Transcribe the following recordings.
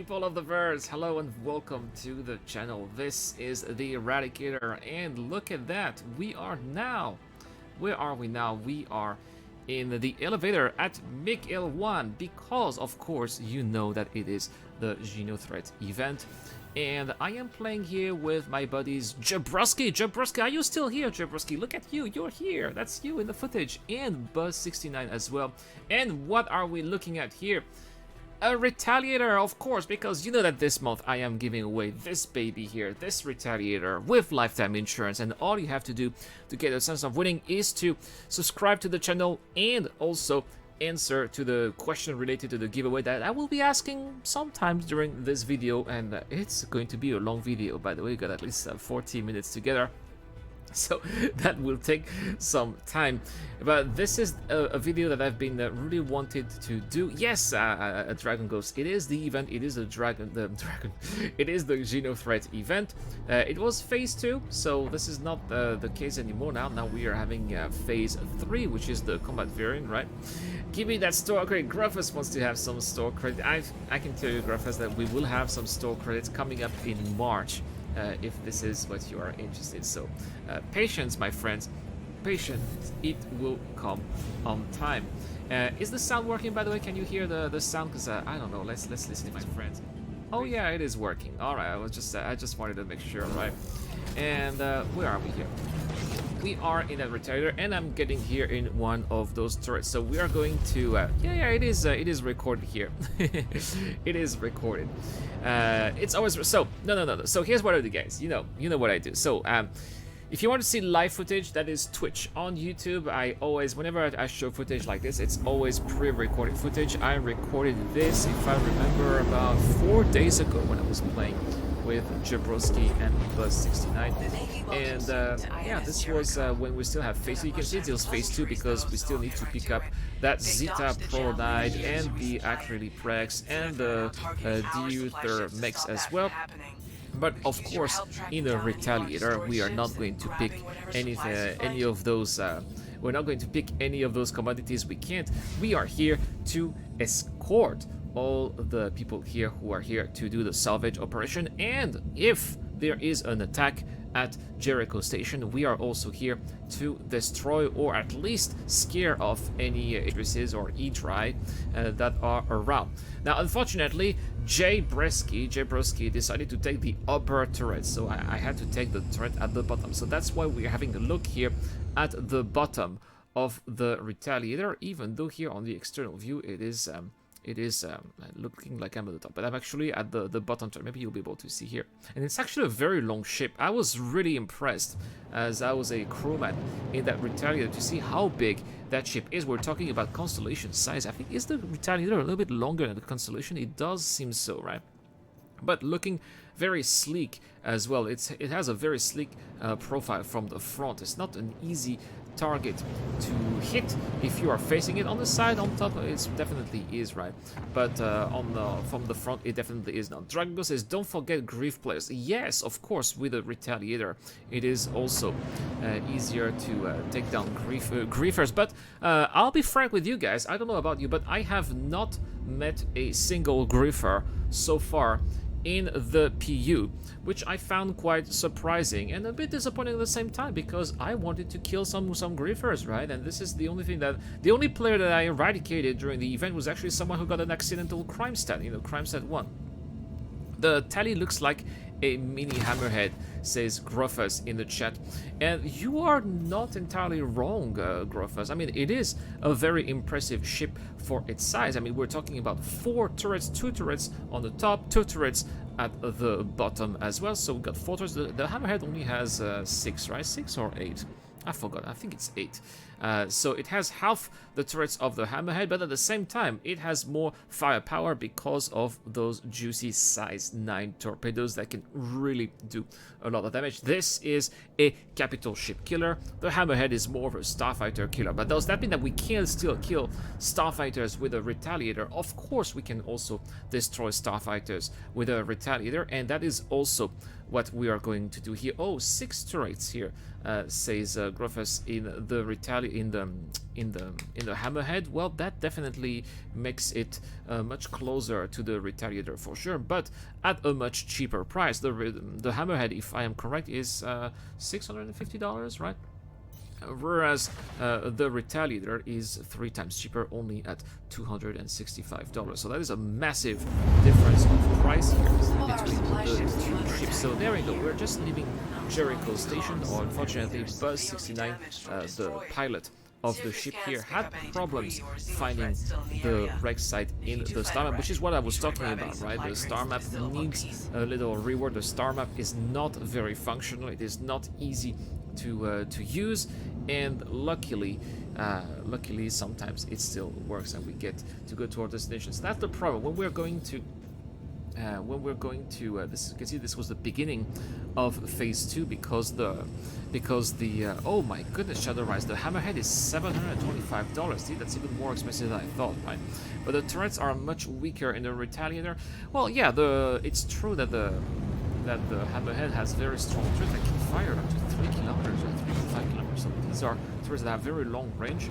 People of the verse, hello and welcome to the channel. This is the Eradicator, and look at that. Where are we now? We are in the elevator at Miguel 1 because, of course, you know that it is the Geno Threat event. And I am playing here with my buddies Jabruski. Jabruski, are you still here, Jabruski? Look at you, you're here. That's you in the footage. And Buzz69 as well. And what are we looking at here? A Retaliator, of course, because you know that this month I am giving away this baby here, this Retaliator with lifetime insurance, and all you have to do to get a sense of winning is to subscribe to the channel and also answer to the question related to the giveaway that I will be asking sometimes during this video, and it's going to be a long video, by the way. We got at least 40 minutes together. So that will take some time, but this is a video that I've been really wanted to do. Yes, a Dragon Ghost. It is the event. It is the dragon. It is the Geno Threat event. It was phase 2, so this is not the case anymore. Now we are having phase 3, which is the combat variant, right? Give me that store credit. Gruffus wants to have some store credit. I can tell you, Gruffus, that we will have some store credits coming up in March. If this is what you are interested. So patience, my friends, patience, it will come on time. Is the sound working, by the way? Can you hear the sound? Because I don't know, let's listen to my friends. Oh yeah, it is working. All right, I just wanted to make sure, right? And where are we here? We are in a Retaliator, and I'm getting here in one of those turrets. So we are going to it is recorded here. It is recorded. It's always so no. So here's what I do, guys. You know what I do. So if you want to see live footage, that is Twitch. On YouTube, I always, whenever I show footage like this, it's always pre-recorded footage. I recorded this, if I remember, about 4 days ago when I was playing with Jabroski and Buzz69, and yeah, this was when we still have phase 2. You can see it was phase 2 because we still need to pick up that Zeta Proronide and the Acrylic Prex and the Deuther Mix as well. But of course, in a Retaliator, we are not going to pick any of those. We're not going to pick any of those commodities. We can't. We are here to escort all the people here who are here to do the salvage operation, and if there is an attack at Jericho Station, we are also here to destroy or at least scare off any Idrises or Idris that are around. Now, unfortunately, Jabroski decided to take the upper turret, so I had to take the turret at the bottom. So that's why we're having a look here at the bottom of the Retaliator, even though here on the external view it is looking like I'm at the top, but I'm actually at the bottom turret. Maybe you'll be able to see here. And it's actually a very long ship. I was really impressed as I was a crewman in that Retaliator to see how big that ship is. We're talking about Constellation size. I think, is the Retaliator a little bit longer than the Constellation? It does seem so, right? But looking very sleek as well. It has a very sleek profile from the front. It's not an easy target to hit if you are facing it on the side. On top, it definitely is, right? But from the front, it definitely is not. Dragon says, don't forget grief players. Yes, of course, with a Retaliator, it is also easier to take down griefers. But I'll be frank with you guys. I don't know about you, but I have not met a single griefer so far in the PU, which I found quite surprising and a bit disappointing at the same time, because I wanted to kill some griefers, right? And this is the only thing the only player that I eradicated during the event was actually someone who got an accidental crime stat, crime stat 1. The tally looks like a mini hammerhead, says Gruffus in the chat. And you are not entirely wrong, Gruffus. I mean, it is a very impressive ship for its size. I mean, we're talking about 4 turrets, 2 turrets on the top, 2 turrets at the bottom as well. So we've got 4 turrets. The hammerhead only has 6, right? 6 or 8? I forgot. I think it's 8. So it has half the turrets of the hammerhead, but at the same time, it has more firepower because of those juicy size 9 torpedoes that can really do a lot of damage. This is a capital ship killer. The hammerhead is more of a starfighter killer. But does that mean that we can still kill starfighters with a Retaliator? Of course, we can also destroy starfighters with a Retaliator, and that is also what we are going to do here. Oh, 6 turrets here, says Gruffus in the especially in the Hammerhead, well, that definitely makes it much closer to the Retaliator for sure, but at a much cheaper price. The Hammerhead, if I am correct, is $650, right? Whereas the Retaliator is 3 times cheaper, only at $265. So that is a massive difference of price here between the two ships. So there we go. We're just leaving Jericho Station, or unfortunately, Buzz 69, the pilot of the ship here, had problems finding the wreck site in the star map, which is what I was talking about, right? The star map needs a little reward. The star map is not very functional. It is not easy to use, and luckily sometimes it still works and we get to go to our destination. So that's the problem when we're going to this, you can see this was the beginning of phase 2, because the oh my goodness, Shadow Rise, the Hammerhead is $725. See, that's even more expensive than I thought, right? But the turrets are much weaker in the Retaliator. Well, yeah, it's true that the Hammerhead has very strong turrets that can fire up to 3 kilometers or 3 to 5 kilometers. So these are turrets that have very long range.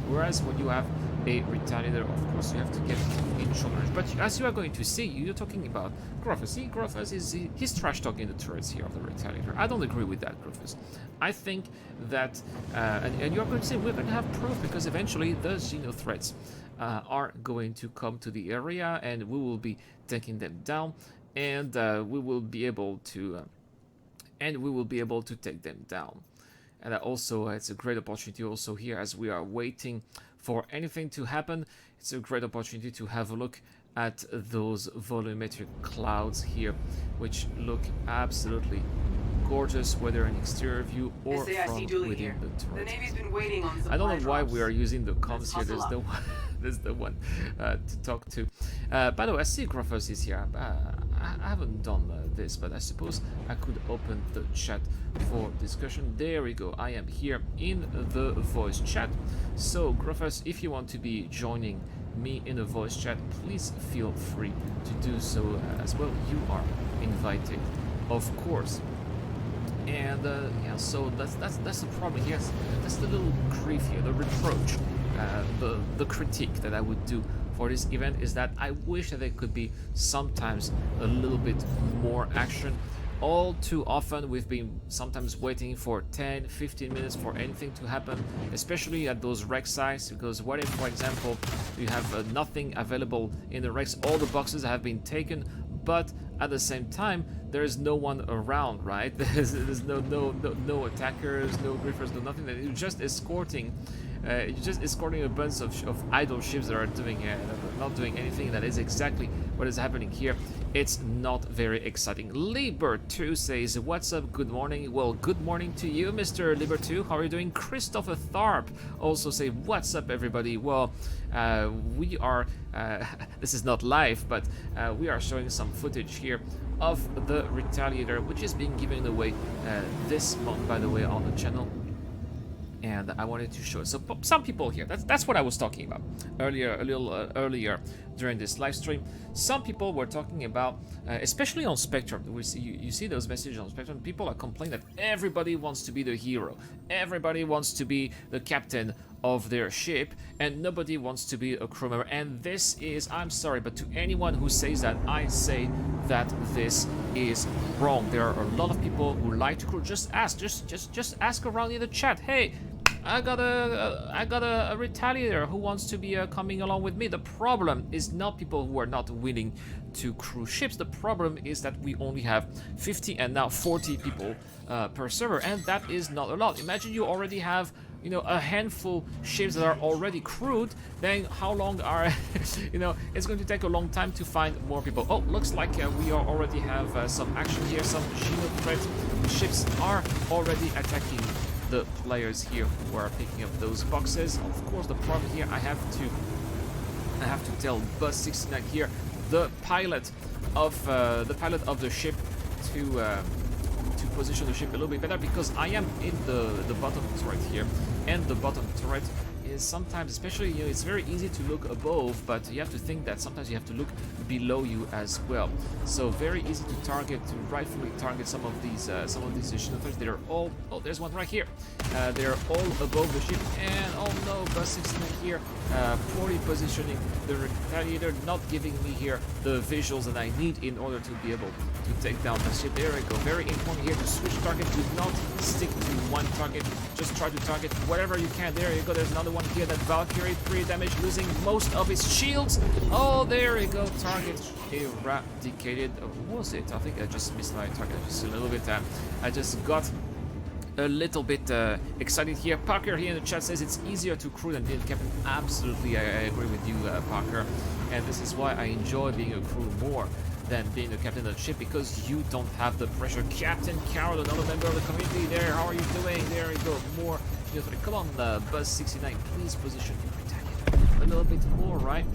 Whereas when you have a Retaliator, of course, you have to get in short range. But as you are going to see, you're talking about Gruffus. See, Gruffus he's trash talking the turrets here of the Retaliator. I don't agree with that, Gruffus. I think that, and you're going to say we're going to have proof, because eventually the Xeno threats are going to come to the area, and we will be taking them down. And we will be able to take them down. And also it's a great opportunity also here, as we are waiting for anything to happen. It's a great opportunity to have a look at those volumetric clouds here, which look absolutely gorgeous, whether an exterior view or from within the turret. The Navy's been waiting on I don't know why drops. we are using the comms here. There's the one, there's the one to talk to. By the way, I see Gruffus is here. I haven't done this, but I suppose I could open the chat for discussion. There we go. I am here in the voice chat. So Gruffus, if you want to be joining me in a voice chat, please feel free to do so as well. You are invited, of course. And yeah, so that's the problem here. That's the little grief here, the reproach, the critique that I would do for this event, is that I wish that there could be sometimes a little bit more action. All too often we've been sometimes waiting for 10-15 minutes for anything to happen, especially at those wreck sites, because what if, for example, you have nothing available in the wrecks, all the boxes have been taken, but at the same time there is no one around, right? There's no attackers, no griffers, no nothing. That you're just escorting a bunch of idle ships that are not doing anything. That is exactly what is happening here. It's not very exciting. Liber2 says, what's up, good morning. Well, good morning to you, Mr. Liber2. How are you doing? Christopher Tharp also say, what's up, everybody. Well, we are, this is not live, but we are showing some footage here of the Retaliator, which is being given away this month, by the way, on the channel. And I wanted to show it. So some people here, that's what I was talking about earlier, a little earlier during this live stream. Some people were talking about, especially on Spectrum, you see those messages on Spectrum. People are complaining that everybody wants to be the hero, everybody wants to be the captain of their ship, and nobody wants to be a crew member. And this is, I'm sorry, but to anyone who says that, I say that this is wrong. There are a lot of people who like to crew. Just ask, just ask around in the chat. Hey, I got a Retaliator who wants to be coming along with me. The problem is not people who are not willing to crew ships. The problem is that we only have 50 and now 40 people per server, and that is not a lot. Imagine you already have, you know, a handful ships that are already crewed. Then how long are you know, it's going to take a long time to find more people. Oh, looks like we already have some action here. Some Xeno threat ships are already attacking the players here who are picking up those boxes. Of course, the problem here, I have to tell Buzz 69 here, the pilot of the ship, to position the ship a little bit better, because I am in the bottom turret here, and the bottom turret is sometimes, especially, you know, it's very easy to look above, but you have to think that sometimes you have to look below you as well. So very easy to target, to rightfully target some of these Shinothers. They're all, oh, there's one right here. They're all above the ship, and oh no, Bus 69 here, poorly positioning the Retaliator, not giving me here the visuals that I need in order to be able to take down the ship. There we go. Very important here to switch target. Do not stick to one target. Just try to target whatever you can. There you go. There's another one here. That Valkyrie, 3 damage, losing most of his shields. Oh, there you go. Target eradicated. What was it? I think I just missed my target just a little bit. I just got a little bit excited here. Parker here in the chat says it's easier to crew than being captain. Absolutely, I agree with you, Parker. And this is why I enjoy being a crew more than being a captain of the ship, because you don't have the pressure. Captain Carol, another member of the community there. How are you doing? There you go. More. Come on, Buzz 69, please position your Retaliator a little bit more, right?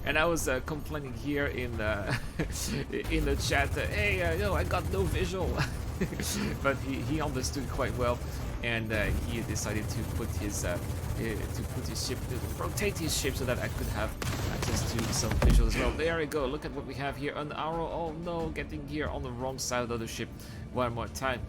And I was complaining here in the chat. Hey, no, I got no visual. But he understood quite well, and he decided to put his ship, to rotate his ship so that I could have access to some visuals as well. There we go. Look at what we have here. An arrow. Oh no, getting here on the wrong side of the ship one more time.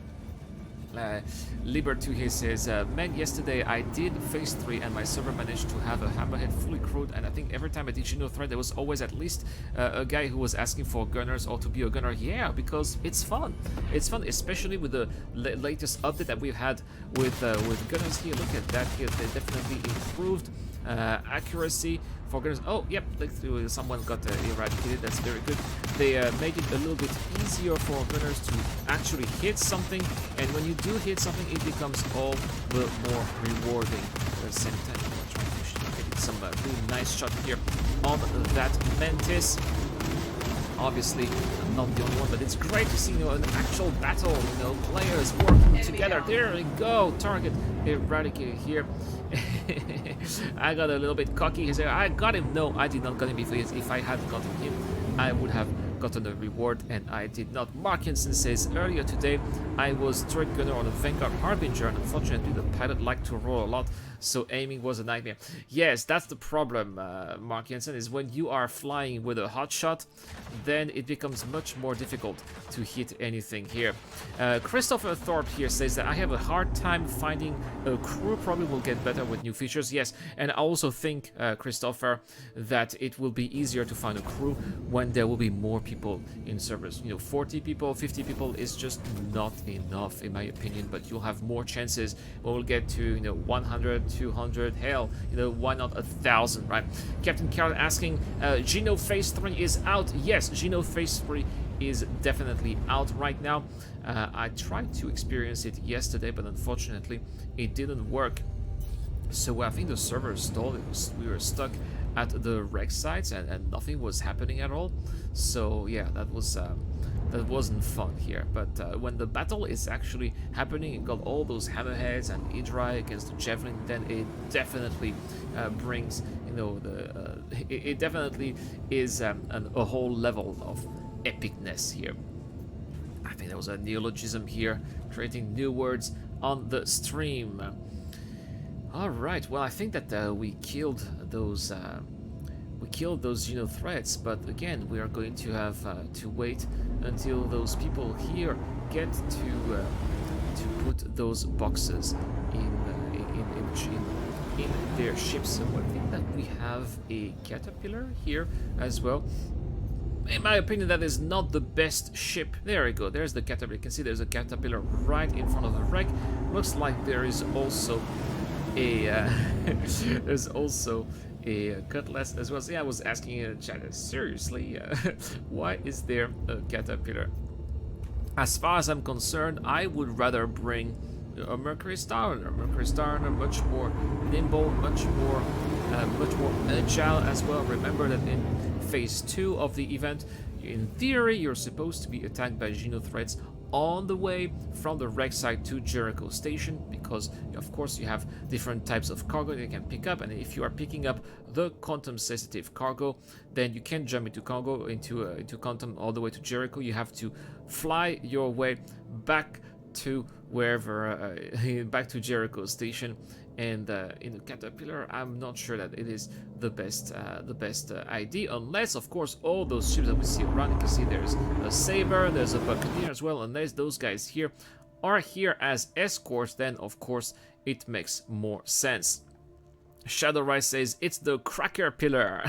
Liber2 here says, man, yesterday I did phase 3 and my server managed to have a hammerhead fully crewed, and I think every time I did Geno threat there was always at least a guy who was asking for gunners or to be a gunner. Yeah, because it's fun. It's fun, especially with the latest update that we've had with gunners here. Look at that here. They definitely improved accuracy for gunners. Oh, yep, someone got eradicated. That's very good. They made it a little bit easier for gunners to actually hit something, and when you do hit something, it becomes all the more rewarding. At the same time, I'm trying to get some really nice shot here on that Mantis. Obviously, I'm not the only one, but it's great to see, an actual battle, players working together. There we go, target eradicated here. I got a little bit cocky. He said, I got him. No, I did not get him. If I had gotten him, I would have gotten a reward, and I did not. Mark Henson says, earlier today, I was turret gunner on a Vanguard Harbinger, and unfortunately, the pilot liked to roll a lot, so aiming was a nightmare. Yes, that's the problem, Mark Jensen, is when you are flying with a hot shot, then it becomes much more difficult to hit anything here. Christopher Thorpe here says that I have a hard time finding a crew. Probably will get better with new features. Yes, and I also think, Christopher, that it will be easier to find a crew when there will be more people in servers. 40 people, 50 people is just not enough, in my opinion, but you'll have more chances when we'll get to 100, 200, hell, why not 1,000, right? Captain Carol asking, Geno Phase 3 is out. Yes, Geno Phase 3 is definitely out right now. I tried to experience it yesterday, but unfortunately it didn't work. So I think the server stalled. We were stuck at the wreck sites, and nothing was happening at all. So yeah, that wasn't fun here. But when the battle is actually happening, and got all those hammerheads and Idris against the javelin, then it definitely brings, it definitely is a whole level of epicness here. I think there was a neologism here, creating new words on the stream. All right. Well, I think that we killed those threats, but again, we are going to have to wait until those people here get to put those boxes in their ships. So I think that we have a caterpillar here as well. In my opinion, that is not the best ship. There we go. There's the caterpillar. You can see there's a caterpillar right in front of the wreck. Looks like there is also a there's also a cutlass as well. So yeah, I was asking in the chat, seriously, why is there a caterpillar? As far as I'm concerned, I would rather bring a Mercury Star Runner. Mercury Star Runner, much more nimble, much more agile as well. Remember that in phase 2 of the event, in theory, you're supposed to be attacked by Geno threats on the way from the wreck site to Jericho Station, because of course you have different types of cargo that you can pick up, and if you are picking up the quantum sensitive cargo, then you can't jump into cargo into quantum all the way to Jericho. You have to fly your way back to wherever back to Jericho Station, And in the caterpillar, I'm not sure that it is the best idea, unless of course all those ships that we see around. You can see there's a saber, there's a buccaneer as well. Unless those guys here are here as escorts, then of course it makes more sense. Shadow Rise says it's the Cracker Pillar,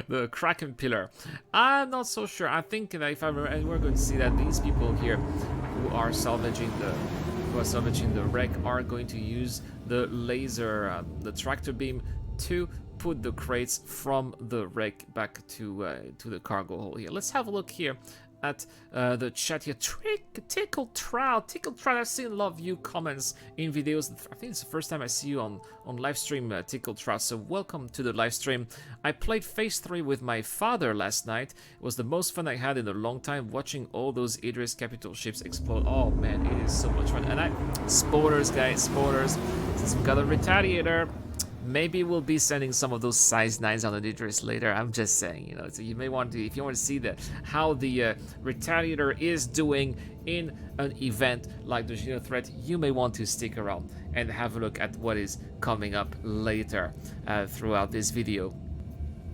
the Kraken Pillar. I'm not so sure. I think that if I remember, and we're going to see that these people here who are salvaging the wreck are going to use the laser, the tractor beam, to put the crates from the wreck back to the cargo hold here. Let's have a look here at the chat here. Tickle Trout, I've seen a lot of you comments in videos. I think it's the first time I see you on live stream, Tickle Trout, so welcome to the live stream. I played Phase 3 with my father last night. It was the most fun I had in a long time, watching all those Idris capital ships explode. Oh man, it is so much fun. And spoilers guys, spoilers, since we got a Retaliator, maybe we'll be sending some of those size 9s on the Idris later. I'm just saying, you know, so you may want to, if you want to see how the Retaliator is doing in an event like the Geno threat, you may want to stick around and have a look at what is coming up later throughout this video.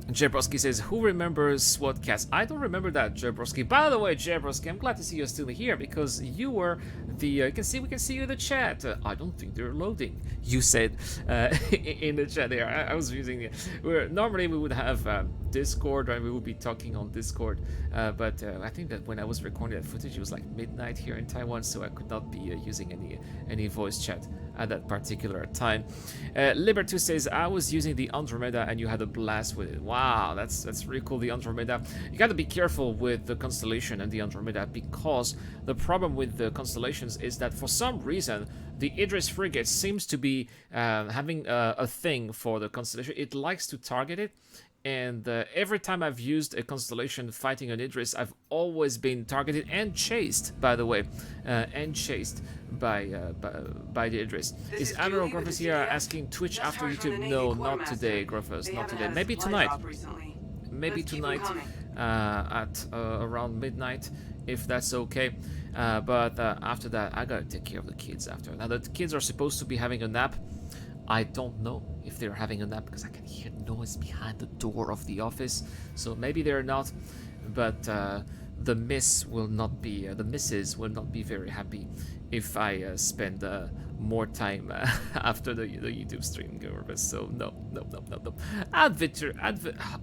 Jebroski says, who remembers SWATcast? I don't remember that, Jebroski. By the way, Jebroski, I'm glad to see you're still here, because you were the, we can see you in the chat. I don't think they're loading, you said in the chat there. I was using, normally we would have Discord, and we would be talking on Discord, but I think that when I was recording that footage, it was like midnight here in Taiwan, so I could not be using any voice chat at that particular time. Libertu says, I was using the Andromeda and you had a blast with it. Wow, that's really cool, the Andromeda. You got to be careful with the Constellation and the Andromeda, because the problem with the Constellations is that for some reason the Idris frigate seems to be having a thing for the Constellation. It likes to target it, and every time I've used a Constellation fighting an Idris, I've always been targeted and chased, by the way, and chased by the Idris. Is Admiral Gruffus here asking Twitch after YouTube? No, not today, Gruffus, not today. Maybe tonight. Maybe tonight at around midnight, if that's okay. But after that, I gotta take care of the kids after. Now, the kids are supposed to be having a nap. I don't know if they're having a nap, because I can hear noise behind the door of the office. So maybe they're not, but the misses will not be very happy if I spend more time after the YouTube stream, so no.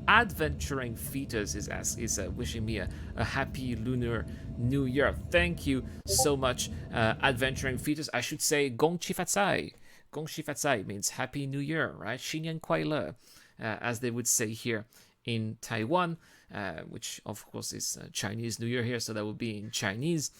Adventuring Fetus is wishing me a happy Lunar New Year. Thank you so much, Adventuring Fetus. I should say Gong Chi Fatsai. Gong Chi Fatsai means Happy New Year, right? Xinyan Kuai Le, as they would say here in Taiwan, which of course is Chinese New Year here, so that would be in Chinese.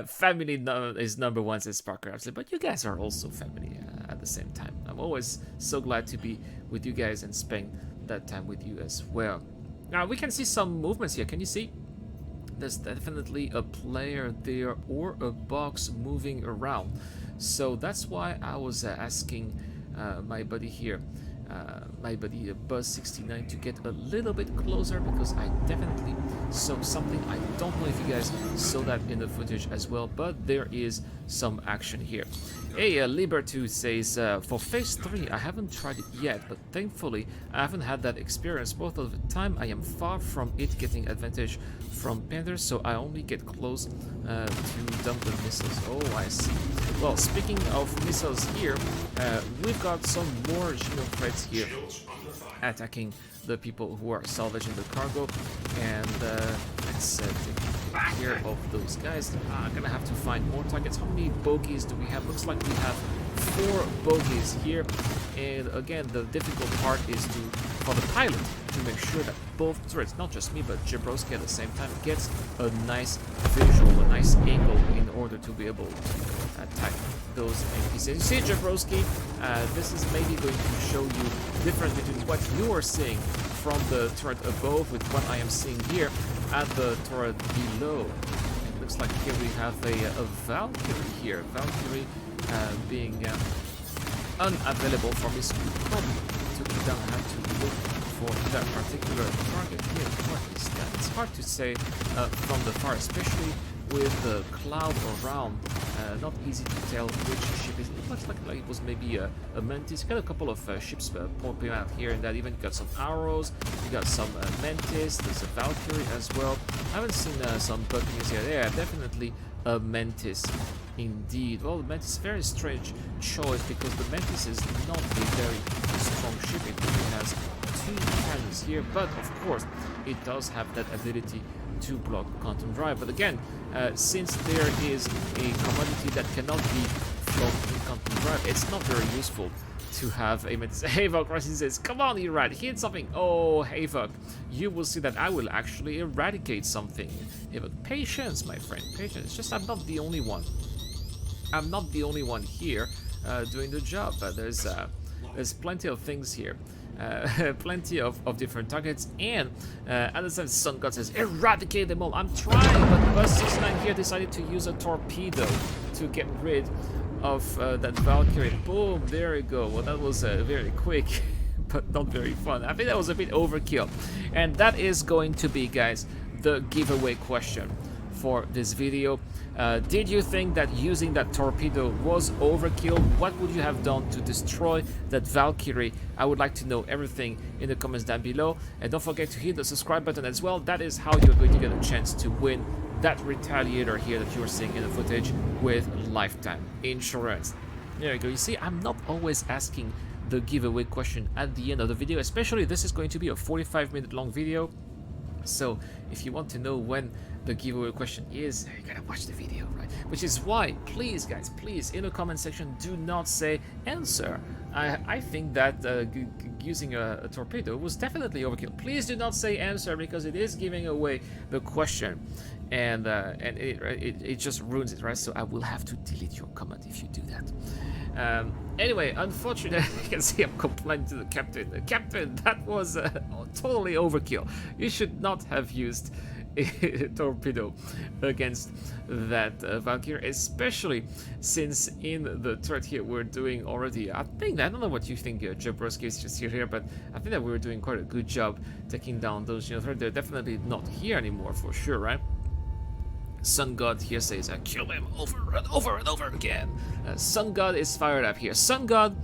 Family is number one, says Parker, absolutely. But you guys are also family at the same time. I'm always so glad to be with you guys and spend that time with you as well. Now we can see some movements here. Can you see? There's definitely a player there or a box moving around. So that's why I was asking my buddy here, my buddy Buzz69, to get a little bit closer, because I definitely saw something. I don't know if you guys saw that in the footage as well, but there is some action here. Hey, Libertu says, for Phase 3, I haven't tried it yet, but thankfully I haven't had that experience. Most of the time I am far from it getting advantage from Panthers, so I only get close to dump the missiles. Oh, I see. Well, speaking of missiles here, we've got some more Geno threats here attacking the people who are salvaging the cargo, and let's take care of those guys. I'm gonna have to find more targets. How many bogies do we have? Looks like we have 4 bogies here, and again, the difficult part is for the pilot to make sure that both turrets, not just me but Jabroski at the same time, gets a nice visual, a nice angle in order to be able to attack those NPCs. You see, Jabroski, this is maybe going to show you the difference between what you are seeing from the turret above with what I am seeing here at the turret below. It looks like here we have a Valkyrie here. Valkyrie being unavailable for Miss Probably took it down. I have to look for that particular target here. What is that? It's hard to say from the far, especially with the cloud around Not easy to tell which ship is. It looks like it was maybe a Mantis. Got a couple of ships popping out here and that. Even got some arrows. You got some Mantis. There's a Valkyrie as well. I haven't seen some Buccaneers here. Yeah, definitely a Mantis. Indeed. Well, the Mantis is a very strange choice because the Mantis is not a very strong ship. It only has 2 cannons here, but of course it does have that ability to block Quantum Drive. But again, since there is a commodity that cannot be flown in Quantum Drive, it's not very useful to have a Mantis. Havoc Rising says, come on, Irad, hit something. Oh, Havoc, you will see that I will actually eradicate something. Havoc, patience, my friend, patience. It's just I'm not the only one. I'm not the only one here doing the job. There's plenty of things here. Plenty of different targets, and at the same time, Sun God says, eradicate them all. I'm trying, but Buzz 69 here decided to use a torpedo to get rid of that Valkyrie. Boom, there you go. Well, that was very quick, but not very fun. I think that was a bit overkill. And that is going to be, guys, the giveaway question for this video. Did you think that using that torpedo was overkill? What would you have done to destroy that Valkyrie? I would like to know everything in the comments down below. And don't forget to hit the subscribe button as well. That is how you're going to get a chance to win that Retaliator here that you're seeing in the footage with lifetime insurance. There you go. You see, I'm not always asking the giveaway question at the end of the video, especially this is going to be a 45-minute long video. So if you want to know when the giveaway question is, you gotta watch the video, right? Which is why, please guys, please, in the comment section, do not say answer. I think that using a torpedo was definitely overkill. Please do not say answer because it is giving away the question, and it just ruins it, right? So I will have to delete your comment if you do that. Anyway, unfortunately, you can see I'm complaining to the captain. The captain, that was totally overkill. You should not have used a torpedo against that Valkyrie, especially since in the threat here we're doing already, I don't know what you think, Jabroski is just here, but I think that we're doing quite a good job taking down those threats. They're definitely not here anymore for sure, right? Sun God here says, kill him over and over and over again. Sun God is fired up here. Sun God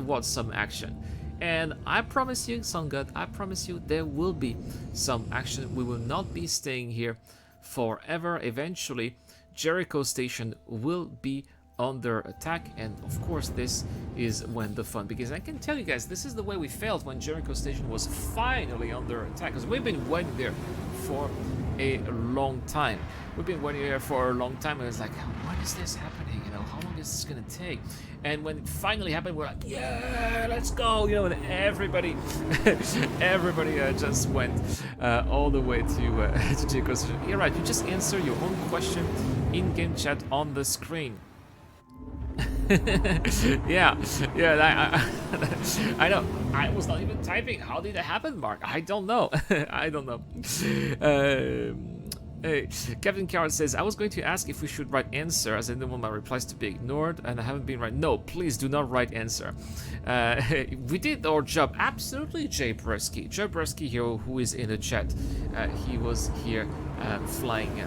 wants some action. And I promise you, Sun God, I promise you there will be some action. We will not be staying here forever. Eventually, Jericho Station will be under attack, and of course this is when the fun begins. I can tell you guys, this is the way we felt when Jericho Station was finally under attack, because we've been waiting there for a long time. We've been waiting here for a long time, and it's like, when is this happening? You know, how long is this gonna take? And when it finally happened, we're like, yeah, let's go, you know, and everybody just went all the way to Jericho Station. You're right, you just answer your own question in-game chat on the screen. yeah, I know. I was not even typing. How did it happen, Mark? I don't know. I don't know. Hey, Captain Carrot says, I was going to ask if we should write answer, as I didn't want my replies to be ignored, and I haven't been right. No, please do not write answer. We did our job. Absolutely, Jay Bresky. Jay Bresky here, who is in the chat. He was here flying,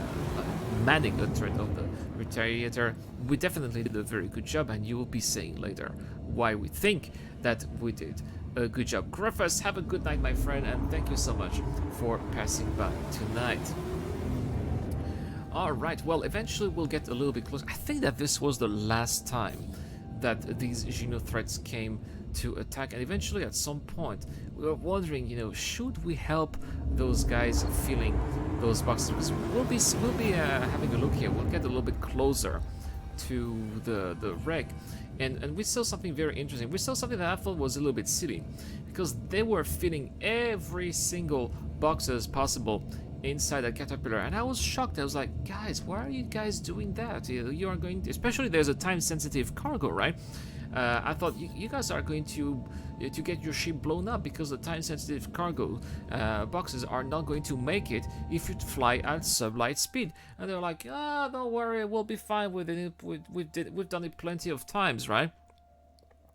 manning the turret of the Retaliator. We definitely did a very good job, and you will be saying later why we think that we did a good job. Griffiths, have a good night, my friend, and thank you so much for passing by tonight. Alright, well, eventually we'll get a little bit closer. I think that this was the last time that these Geno threats came to attack, and eventually at some point we were wondering, you know, should we help those guys filling those boxes? We'll be having a look here. We'll get a little bit closer to the wreck, and we saw something very interesting. We saw something that I thought was a little bit silly, because they were filling every single boxes possible inside a caterpillar, and I was shocked. I was like, guys, why are you guys doing that? You are going to, especially there's a time-sensitive cargo, right? I thought you guys are going to get your ship blown up because the time-sensitive cargo boxes are not going to make it if you fly at sublight speed. And they're like, don't worry, we'll be fine with it. We've done it plenty of times, right?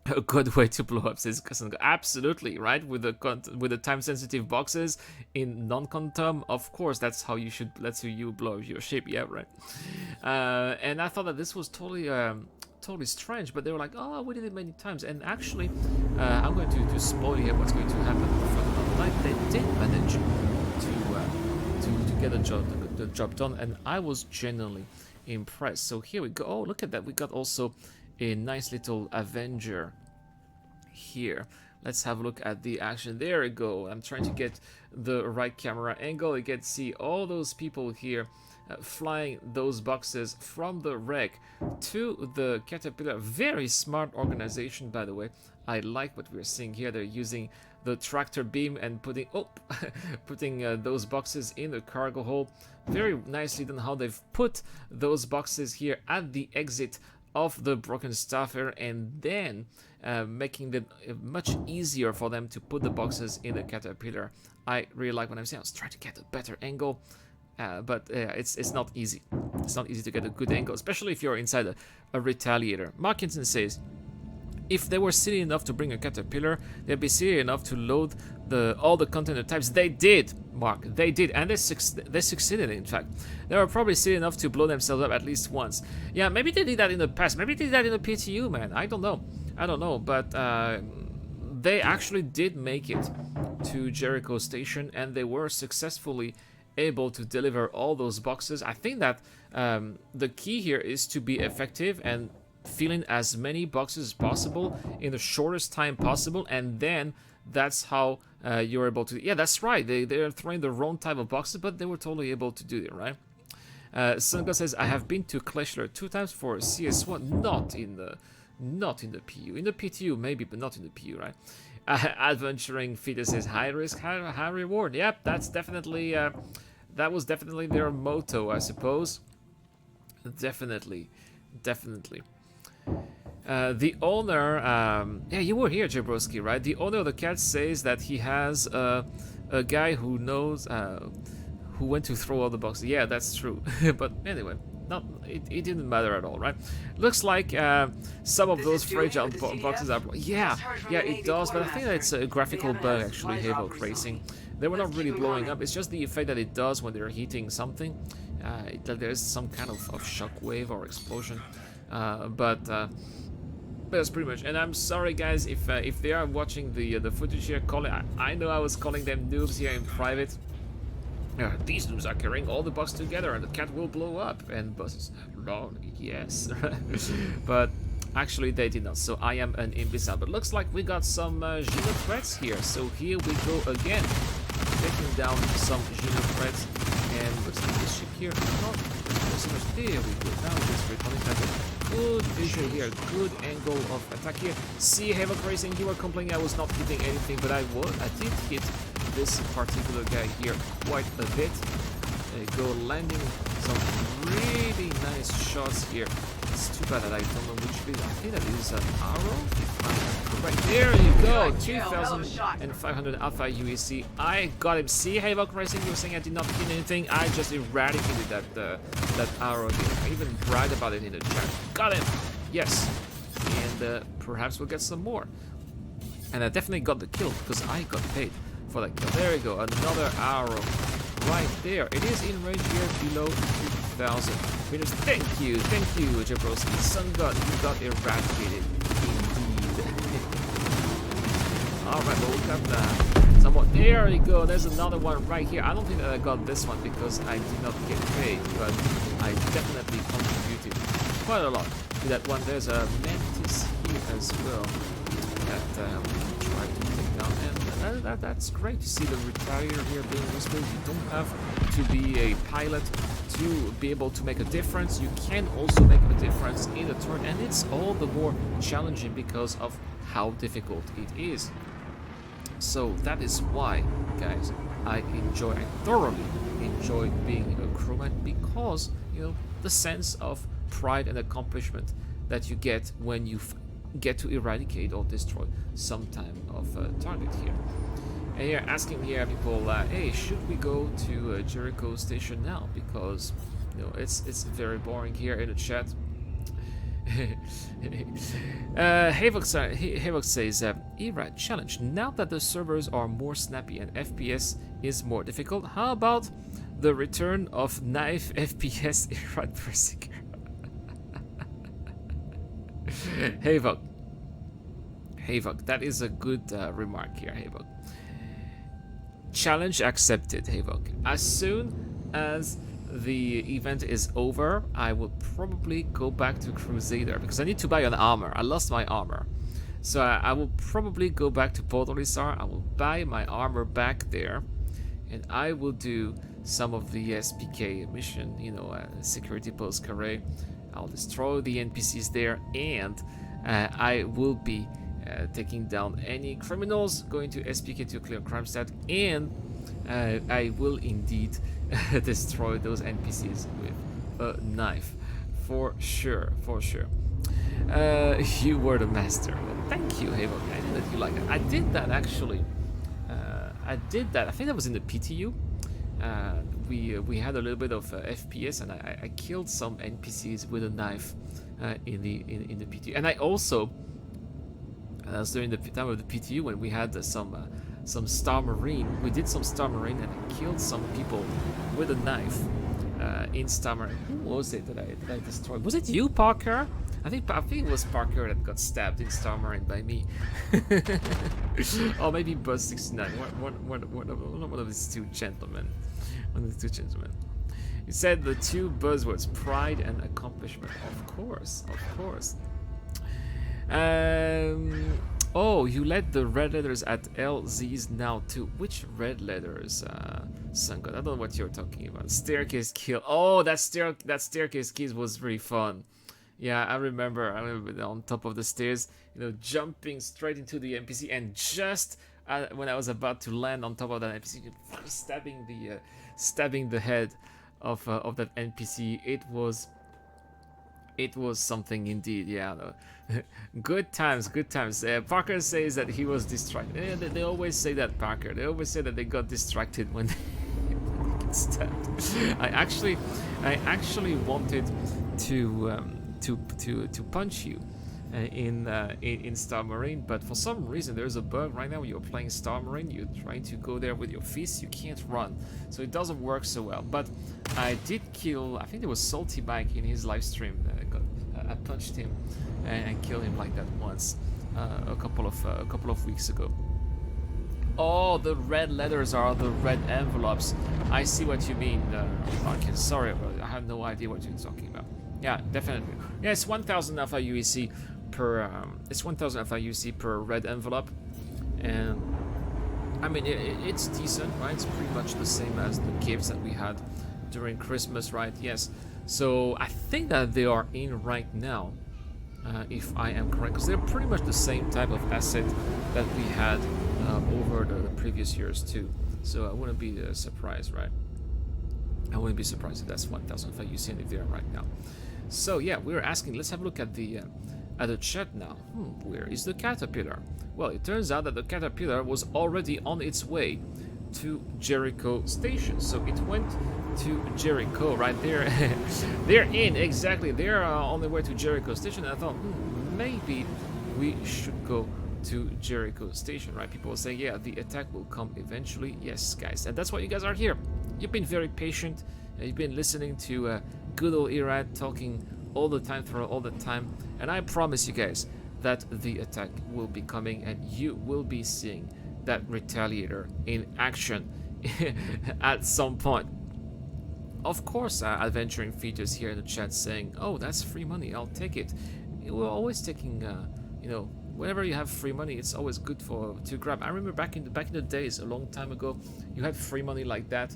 A good way to blow up, says Cassandra. Absolutely, right? With the time-sensitive boxes in non-quantum, of course, that's how you blow up your ship. Yeah, right. And I thought that this was totally strange, but they were like, oh, we did it many times. And actually, I'm going to spoil here what's going to happen. Like they did manage to get the job done, and I was genuinely impressed. So here we go. Oh, look at that. We got also a nice little Avenger here. Let's have a look at the action. There we go. I'm trying to get the right camera angle. You can see all those people here flying those boxes from the wreck to the Caterpillar. Very smart organization, by the way. I like what we're seeing here. They're using the tractor beam and putting those boxes in the cargo hold. Very nicely done how they've put those boxes here at the exit of the broken staffer, and then making it much easier for them to put the boxes in the Caterpillar. I really like what I'm saying. I was trying to get a better angle, but it's not easy. It's not easy to get a good angle, especially if you're inside a Retaliator. Markinson says, if they were silly enough to bring a Caterpillar, they'd be silly enough to load all the container types. They did, Mark. They did, and they succeeded, in fact. They were probably silly enough to blow themselves up at least once. Yeah, maybe they did that in the past. Maybe they did that in the PTU, man. I don't know. But they actually did make it to Jericho Station, and they were successfully able to deliver all those boxes. I think that the key here is to be effective and filling as many boxes as possible in the shortest time possible, and then that's how you're able to. Yeah, that's right. They're throwing the wrong type of boxes, but they were totally able to do it, right? Sunga says, I have been to Kleshler 2 times for CS1, not in the PU. In the PTU maybe, but not in the PU, right? Adventuring Fetus says, high risk, high reward. Yep, that's definitely that was definitely their motto, I suppose. Definitely. The owner, yeah, you were here, Jabrowski, right? The owner of the cat says that he has a guy who knows, who went to throw all the boxes. Yeah, that's true. But anyway, it didn't matter at all, right? Looks like some of those fragile boxes are. Yeah, it does. But I think that it's a graphical bug, actually, Havoc Racing. They were not really blowing up. It's just the effect that it does when they're hitting something. There's some kind of shock wave or explosion. But that's pretty much. And I'm sorry, guys, if they are watching the footage here. I know I was calling them noobs here in private. These noobs are carrying all the boxes together, and the cat will blow up. And buses, no, yes, but actually they did not. So I am an imbecile. But looks like we got some Gino threats here. So here we go again, taking down some Gino threats. And looks like this ship here. Oh, so much. There we go. Now just recalling that. Good vision here, good angle of attack here. See, Havoc Racing, you were complaining I was not hitting anything, but I did hit this particular guy here quite a bit. Go landing some really nice shots here. It's too bad that I don't know which bit. I think that is an arrow. Right there you go, 2,500 Alpha UEC. I got him. See, Havoc Racing, you were saying I did not hit anything. I just eradicated that arrow here. I even bragged about it in the chat. Got him. Yes. And perhaps we'll get some more. And I definitely got the kill because I got paid for that kill. There we go. Another arrow right there. It is in range here below 2,000 meters. Thank you, Jabrowski. Sun God, you got eradicated. Alright, well, we got somewhat. There you go. There's another one right here. I don't think that I got this one because I did not get paid, but I definitely contributed quite a lot to that one. There's a Mantis here as well that we try to take down. And that's great to see the Retaliator here being useful. You don't have to be a pilot to be able to make a difference. You can also make a difference in a turn, and it's all the more challenging because of how difficult it is. So that is why, guys, I thoroughly enjoy being a crewman, because, you know, the sense of pride and accomplishment that you get when you get to eradicate or destroy some type of target here. And here, asking here people, hey, should we go to Jericho Station now? Because, you know, it's very boring here in the chat. Havoc says, Era challenge. Now that the servers are more snappy and FPS is more difficult, how about the return of knife FPS Era Berserker? Havoc, that is a good remark here, Havoc. Challenge accepted, Havoc. As soon as the event is over, I will probably go back to Crusader because I need to buy an armor. I lost my armor. So I will probably go back to Port Olisar. I will buy my armor back there, and I will do some of the SPK mission, you know, security post carré. I'll destroy the NPCs there, and I will be taking down any criminals going to SPK to clear crime stat, and I will indeed destroy those NPCs with a knife, for sure, for sure. You were the master. Well, thank you, Havoc. I know that you like it. I did that actually. I did that. I think that was in the PTU. We had a little bit of FPS, and I killed some NPCs with a knife in the PTU. And I also, that was during the time of the PTU when we had some Star Marine. We did some Star Marine, and I killed some people with a knife in Star Marine. Who was it that I destroyed? Was it you, Parker? I think it was Parker that got stabbed in Star Marine by me. Or maybe Buzz 69. One of these two gentlemen. One of the two gentlemen. He said the two buzzwords: pride and accomplishment. Of course, of course. Oh, you let the red letters at LZ's now too. Which red letters, Sungot? I don't know what you're talking about. Staircase kill. Oh, that staircase kill was really fun. Yeah, I remember on top of the stairs, you know, jumping straight into the NPC, and just when I was about to land on top of that NPC, stabbing the head of that NPC. It was something indeed. Yeah. Good times, good times. Parker says that he was distracted. They always say that, Parker. They always say that they got distracted when they get stabbed. I actually wanted to punch you in Star Marine, but for some reason there's a bug right now when you're playing Star Marine. You're trying to go there with your fists, you can't run, so it doesn't work so well. But I did kill, I think there was Salty Mike in his live stream. I punched him and killed him like that once a couple of weeks ago. Oh, the red letters are the red envelopes. I see what you mean, Marcus. Sorry, but I have no idea what you're talking about. Yeah, definitely. Yeah, it's 1,000 alpha UEC per. It's 1,000 alpha UEC per red envelope, and I mean it's decent, right? It's pretty much the same as the gifts that we had during Christmas, right? Yes. So I think that they are in right now, if I am correct, because they're pretty much the same type of asset that we had over the previous years too. So I wouldn't be surprised, right? I wouldn't be surprised if that's 1,000 if you see it there right now. So yeah, we were asking. Let's have a look at the chat now. Where is the caterpillar? Well, it turns out that the caterpillar was already on its way to Jericho Station. So it went to Jericho right there. They're in, exactly. They're on their way to Jericho Station. And I thought, maybe we should go to Jericho Station, right? People will say, yeah, the attack will come eventually. Yes, guys, and that's why you guys are here. You've been very patient. You've been listening to good old Irad talking all the time throughout all the time, and I promise you guys that the attack will be coming, and you will be seeing that Retaliator in action at some point. Of course, adventuring features here in the chat saying, "Oh, that's free money. I'll take it." We're always taking, you know, whenever you have free money, it's always good to grab. I remember back in the days, a long time ago, you had free money like that.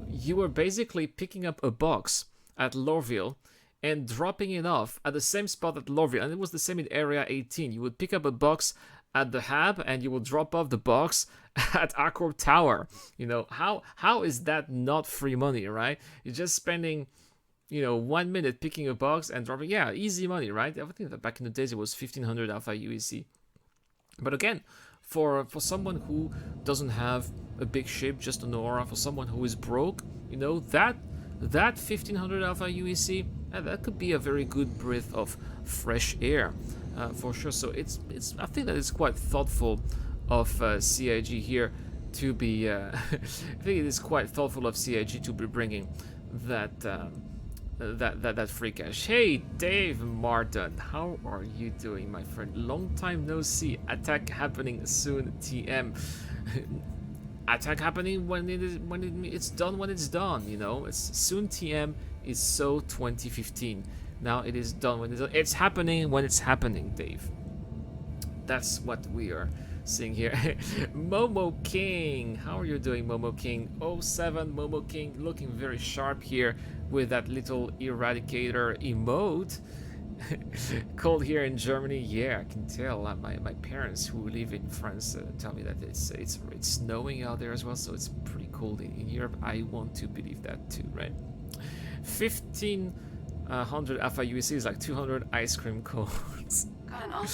You were basically picking up a box at Lorville and dropping it off at the same spot at Lorville, and it was the same in Area 18. You would pick up a box at the hub, and you will drop off the box at Accord Tower. You know, how is that not free money, right? You're just spending, you know, 1 minute picking a box and dropping. Yeah, easy money, right? I think that back in the days it was 1,500 alpha UEC. But again, for someone who doesn't have a big ship, just an aura, for someone who is broke, you know, that 1,500 alpha UEC That could be a very good breath of fresh air, for sure. So I think that it's quite thoughtful of CIG here to be. I think it is quite thoughtful of CIG to be bringing that that free cash. Hey, Dave Martin, how are you doing, my friend? Long time no see. Attack happening soon, TM. Attack happening when it's done when it's done. You know, it's soon. TM is so 2015. Now it is done when it's done. It's happening when it's happening, Dave. That's what we are seeing here. Momo King, how are you doing, Momo King? 07 Momo King, looking very sharp here with that little Eradicator emote. Cold here in Germany. Yeah, I can tell. My parents who live in France tell me that it's snowing out there as well, so it's pretty cold in Europe. I want to believe that too, right? 1500 Alpha UEC is like 200 ice cream cones. I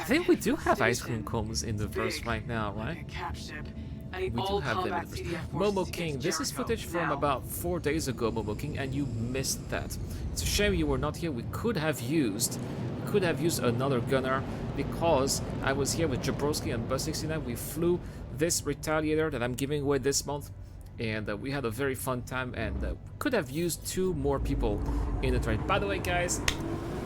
think we do have ice cream cones in the verse right now, right? We do have them in the verse. Momo King, this is footage from about 4 days ago, Momo King, and you missed that. It's a shame you were not here. We could have used another gunner because I was here with Jabrowski and Bus 69. We flew this Retaliator that I'm giving away this month, and we had a very fun time, and could have used 2 more people in the train. By the way, guys,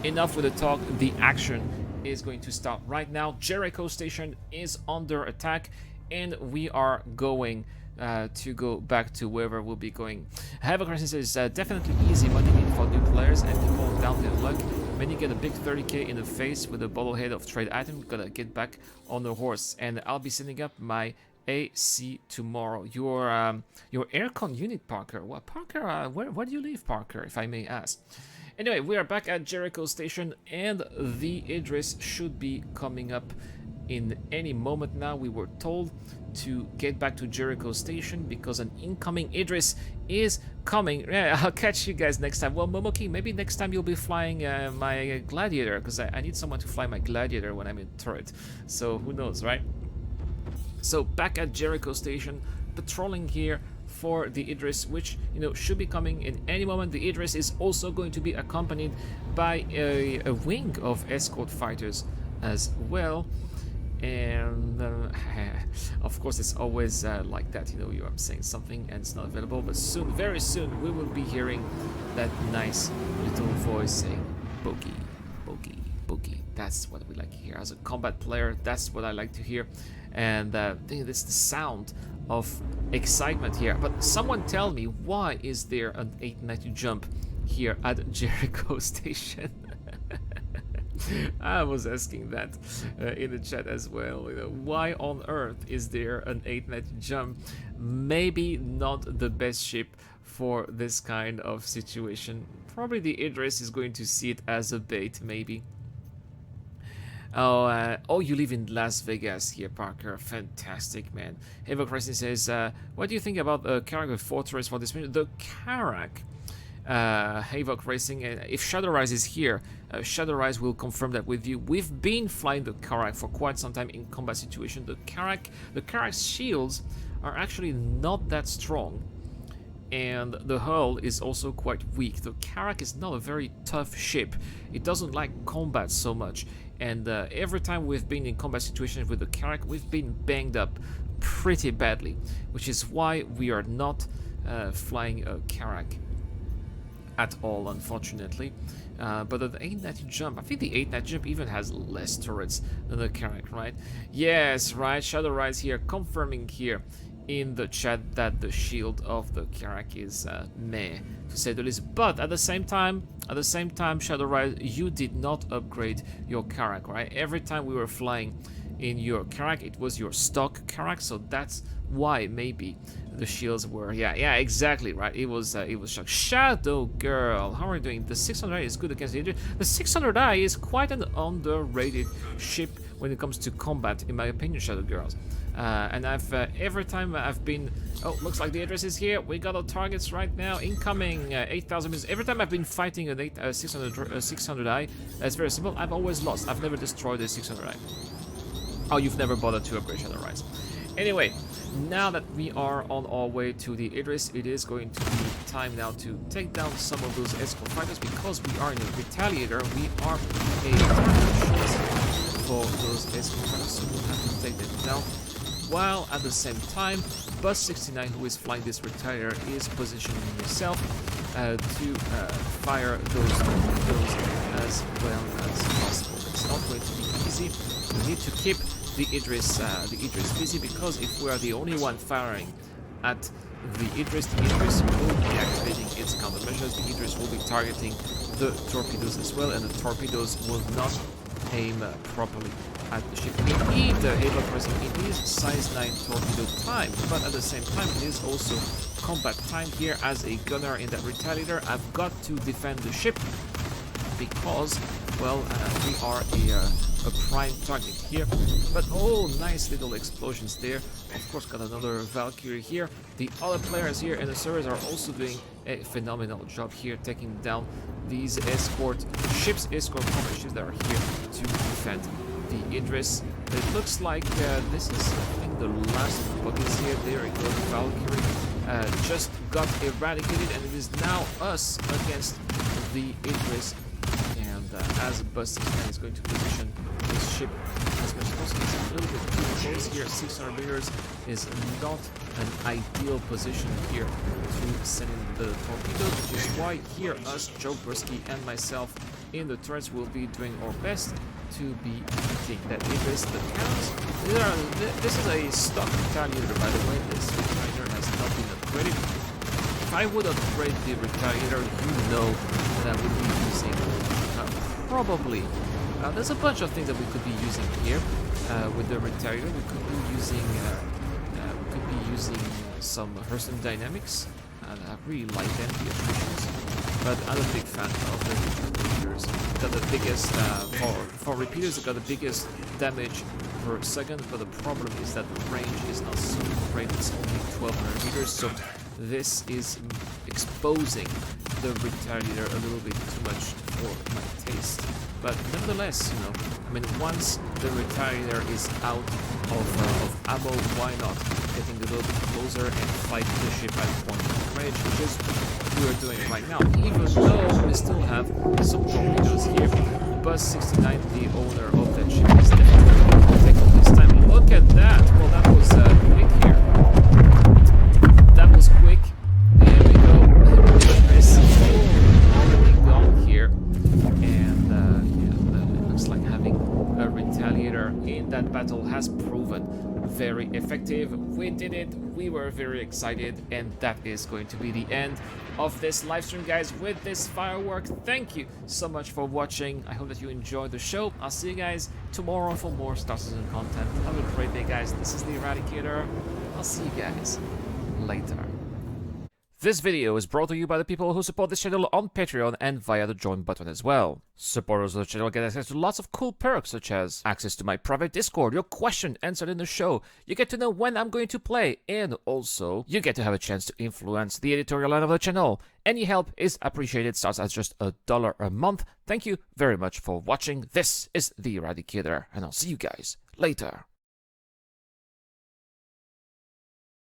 enough with the talk. The action is going to start right now. Jericho Station is under attack, and we are going to go back to wherever we'll be going. Havoc Crisis is definitely easy money for new players and people down their luck. When you get a big 30k in the face with a bobblehead of trade item, gotta get back on the horse. And I'll be setting up my AC tomorrow. Your aircon unit, Parker. Well, Parker, where do you live, Parker, if I may ask? Anyway, we are back at Jericho Station, and the Idris should be coming up in any moment now. We were told to get back to Jericho Station because an incoming Idris is coming. Yeah, I'll catch you guys next time. Well, Momoki, maybe next time you'll be flying my Gladiator, because I need someone to fly my Gladiator when I'm in turret. So who knows, right? So back at Jericho Station, patrolling here for the Idris, which, you know, should be coming in any moment. The Idris is also going to be accompanied by a wing of escort fighters as well. And of course, it's always like that, you know, I'm saying something and it's not available, but soon, very soon, we will be hearing that nice little voice saying bogey, bogey, bogey. That's what we like to hear as a combat player. That's what I like to hear, and I think that's the sound of excitement here. But someone tell me, why is there an 890 jump here at Jericho Station? I was asking that in the chat as well. You know, why on earth is there an 890 jump? Maybe not the best ship for this kind of situation. Probably the Idris is going to see it as a bait, maybe. Oh, you live in Las Vegas here, Parker. Fantastic, man. Havoc Racing says, what do you think about the Karak Fortress for this mission? The Karak. Havoc Racing, if Shadow Rise is here, Shadow Rise will confirm that with you. We've been flying the Karak for quite some time in combat situation. The Karak's shields are actually not that strong, and the hull is also quite weak. The Karak is not a very tough ship. It doesn't like combat so much, and every time we've been in combat situations with the Karak, we've been banged up pretty badly, which is why we are not flying a Karak at all, unfortunately. But the 890 jump, I think the 890 jump even has less turrets than the Karak, right? Yes, right. Shadow Rise here confirming here in the chat that the shield of the Karak is meh, to say the least. But at the same time, Shadow Rise, you did not upgrade your Karak, right? Every time we were flying in your Karak, it was your stock Karak, so that's why maybe the shields were, yeah, exactly, right. It was shock. Shadow Girl, how are you doing? The 600i is good against the Idris. The 600i is quite an underrated ship when it comes to combat, in my opinion, Shadow Girls. And I've every time I've been, oh, looks like the Idris is here. We got our targets right now, incoming 8,000 meters. Every time I've been fighting an 600i, that's very simple. I've always lost. I've never destroyed a 600i. Oh, you've never bothered to upgrade Shadow Rise. Anyway, now that we are on our way to the Idris, it is going to be time now to take down some of those escort fighters because we are in a Retaliator. We are a target for those escort fighters, so we'll have to take them down. While at the same time, Bus 69, who is flying this Retaliator, is positioning himself to fire those torpedoes as well as possible. It's not going to be easy. We need to keep the Idris busy, because if we are the only one firing at the Idris will be activating its countermeasures. The Idris will be targeting the torpedoes as well, and the torpedoes will not aim properly at the ship. We need the Able Crossing. It is size 9 torpedo time, but at the same time it is also combat time here. As a gunner in that Retaliator, I've got to defend the ship because, well, we are a prime target here. But oh, nice little explosions there. Of course, got another Valkyrie here. The other players here in the servers are also doing a phenomenal job here, taking down these escort combat ships that are here to defend the Idris. It looks like this is, I think, the last of the buckets here. There we go, the Valkyrie just got eradicated, and it is now us against the Idris. And as Bus 69 is going to position this ship as much as possible, it's a little bit too close here. 600 meters is not an ideal position here to send in the torpedoes, which is why here us, Joe Brusky and myself in the turrets will be doing our best to be beating that Idris. The cannons, this is a stock Retaliator, by the way. This Retaliator has not been upgraded. If I would upgrade the Retaliator, you know that I would be using probably there's a bunch of things that we could be using here with the Retaliator. We could be using some Hurston Dynamics. I really like them, the attritions, but I'm a big fan of the repeaters. Got the biggest for repeaters, they got the biggest damage per second, but the problem is that the range is not so great. It's only 1200 meters, so this is exposing the Retaliator a little bit too much for my taste. But nevertheless, you know, I mean, once the Retaliator is out of ammo, why not getting a little bit closer and fight the ship at point of range, which is what we are doing right now. Even though we still have some torpedoes here, Bus 69, the owner of that ship, is definitely taking his time. Look at that! Well, that was quick here. That was quick. There we go. Idris already gone here, and yeah, it looks like having a Retaliator in that battle has proven very effective. We did it. We were very excited, and that is going to be the end of this live stream, guys, with this firework. Thank you so much for watching. I hope that you enjoyed the show. I'll see you guys tomorrow for more Star Citizen content. Have a great day, guys. This is the Eradicator. I'll see you guys later. This video is brought to you by the people who support this channel on Patreon and via the join button as well. Supporters of the channel get access to lots of cool perks, such as access to my private Discord, your question answered in the show, you get to know when I'm going to play, and also you get to have a chance to influence the editorial line of the channel. Any help is appreciated, starts at just $1 a month. Thank you very much for watching. This is the Eradicator, and I'll see you guys later.